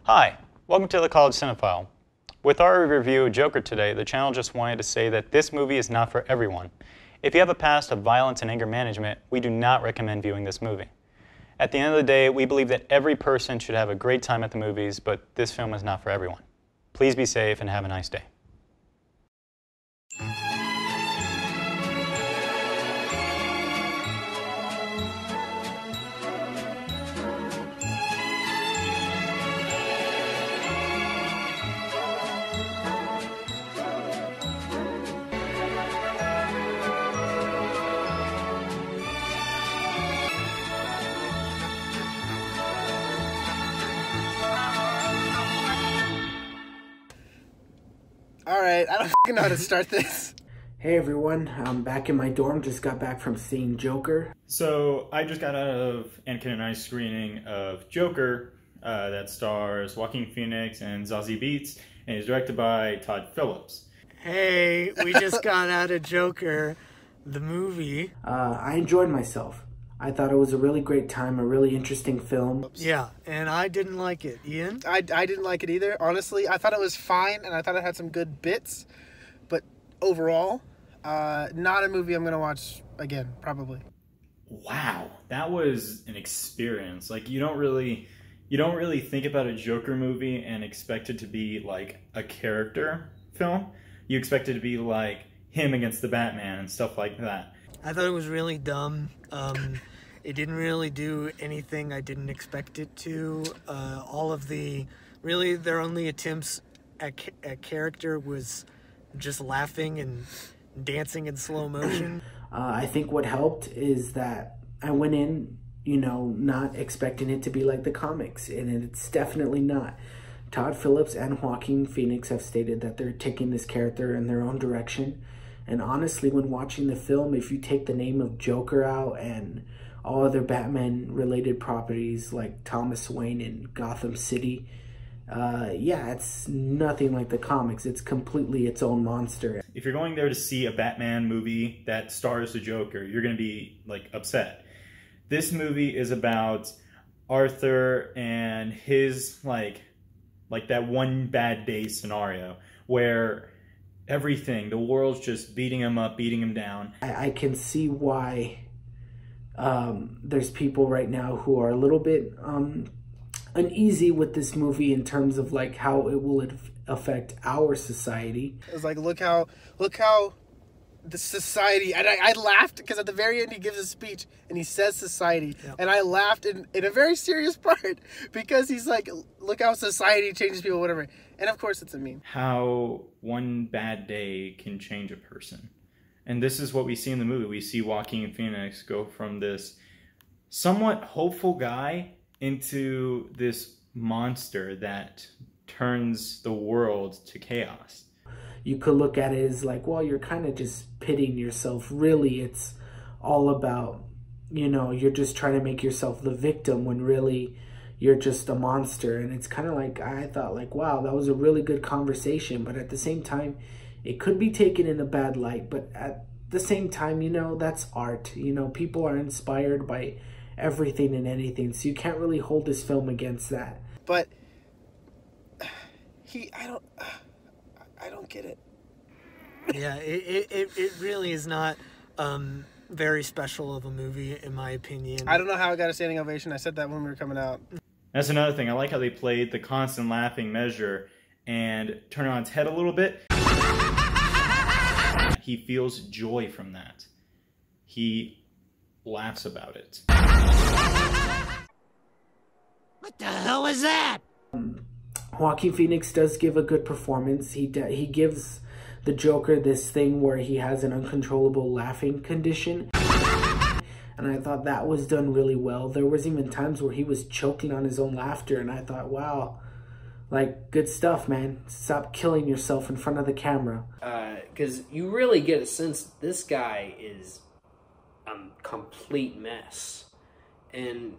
Hi, welcome to the College Cinephile. With our review of Joker today, the channel just wanted to say that this movie is not for everyone. If you have a past of violence and anger management, we do not recommend viewing this movie. At the end of the day, we believe that every person should have a great time at the movies, but this film is not for everyone. Please be safe and have a nice day. Alright, I don't fucking know how to start this. Hey everyone, I'm back in my dorm, just got back from seeing Joker. So, I just got out of Anakin and I's screening of Joker that stars Joaquin Phoenix and Zazie Beetz and is directed by Todd Phillips. Hey, we just got out of Joker, the movie. I enjoyed myself. I thought it was a really great time, a really interesting film. Yeah, and I didn't like it. Ian? I didn't like it either. Honestly, I thought it was fine, and I thought it had some good bits. But overall, not a movie I'm going to watch again, probably. Wow, that was an experience. Like, you don't really think about a Joker movie and expect it to be like a character film. You expect it to be like him against the Batman and stuff like that. I thought it was really dumb. It didn't really do anything I didn't expect it to. Their only attempts at character was just laughing and dancing in slow motion. I think what helped is that I went in, not expecting it to be like the comics, and it's definitely not. Todd Phillips and Joaquin Phoenix have stated that they're taking this character in their own direction. And honestly, when watching the film, if you take the name of Joker out and all other Batman-related properties like Thomas Wayne and Gotham City, it's nothing like the comics. It's completely its own monster. If you're going there to see a Batman movie that stars the Joker, you're going to be, like, upset. This movie is about Arthur and his, like that one bad day scenario where everything, the world's just beating him up, beating him down. I can see why there's people right now who are a little bit uneasy with this movie in terms of like how it will affect our society. It was like, look how the society, and I laughed because at the very end he gives a speech and he says society, and I laughed in a very serious part because he's like, look how society changes people, whatever. And of course it's a meme. How one bad day can change a person. And this is what we see in the movie. We see Joaquin Phoenix go from this somewhat hopeful guy into this monster that turns the world to chaos. You could look at it as like, well, you're kind of just pitting yourself. Really, it's all about, you're just trying to make yourself the victim when really you're just a monster. And it's kind of like, I thought like, wow, that was a really good conversation. But at the same time, it could be taken in a bad light. But at the same time, that's art. People are inspired by everything and anything. So you can't really hold this film against that. But I don't get it. Yeah, it really is not very special of a movie, in my opinion. I don't know how it got a standing ovation. I said that when we were coming out. That's another thing. I like how they played the constant laughing measure and turn it on its head a little bit. He feels joy from that. He laughs about it. What the hell is that? Joaquin Phoenix does give a good performance. He gives the Joker this thing where he has an uncontrollable laughing condition. And I thought that was done really well. There was even times where he was choking on his own laughter, and I thought, wow, like, good stuff, man. Stop killing yourself in front of the camera. Because you really get a sense this guy is a complete mess. And,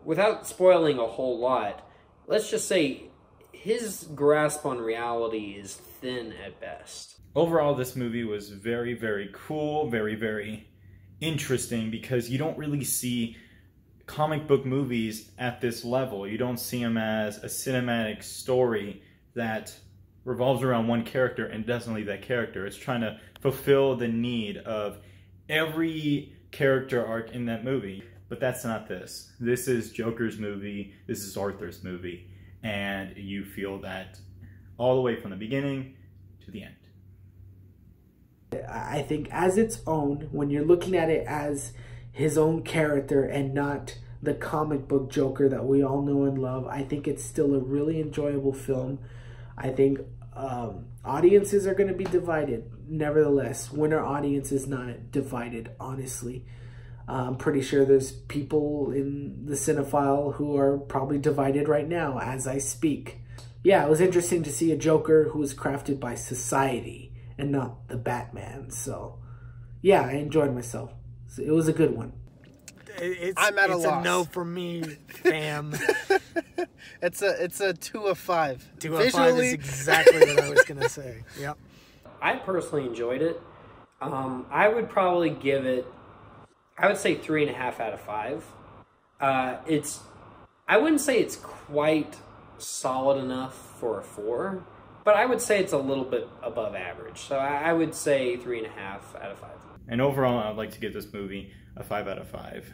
without spoiling a whole lot, let's just say his grasp on reality is thin at best. Overall, this movie was very, very cool, very, very interesting because you don't really see comic book movies at this level. You don't see them as a cinematic story that revolves around one character and doesn't leave that character. It's trying to fulfill the need of every character arc in that movie. But that's not this. This is Joker's movie. This is Arthur's movie. And you feel that all the way from the beginning to the end. I think as its own, when you're looking at it as his own character and not the comic book Joker that we all know and love, I think it's still a really enjoyable film. I think audiences are going to be divided. Nevertheless, when our audience is not divided, honestly, I'm pretty sure there's people in the Cinephile who are probably divided right now as I speak. Yeah, it was interesting to see a Joker who was crafted by society and not the Batman. So, yeah, I enjoyed myself. It was a good one. I'm at a loss. It's a no for me, fam. It's a 2 of 5. 2 of 5 is exactly what I was gonna say. Yep. I personally enjoyed it. I would probably give it, I would say 3.5 out of 5. I wouldn't say it's quite solid enough for a 4, but I would say it's a little bit above average. So I would say 3.5 out of 5. And overall, I'd like to give this movie a 5 out of 5.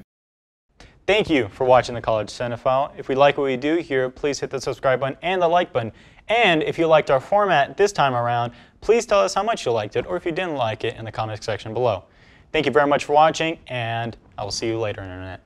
Thank you for watching the College Cinephile. If you like what we do here, please hit the subscribe button and the like button. And if you liked our format this time around, please tell us how much you liked it, or if you didn't like it, in the comments section below. Thank you very much for watching, and I will see you later, Internet.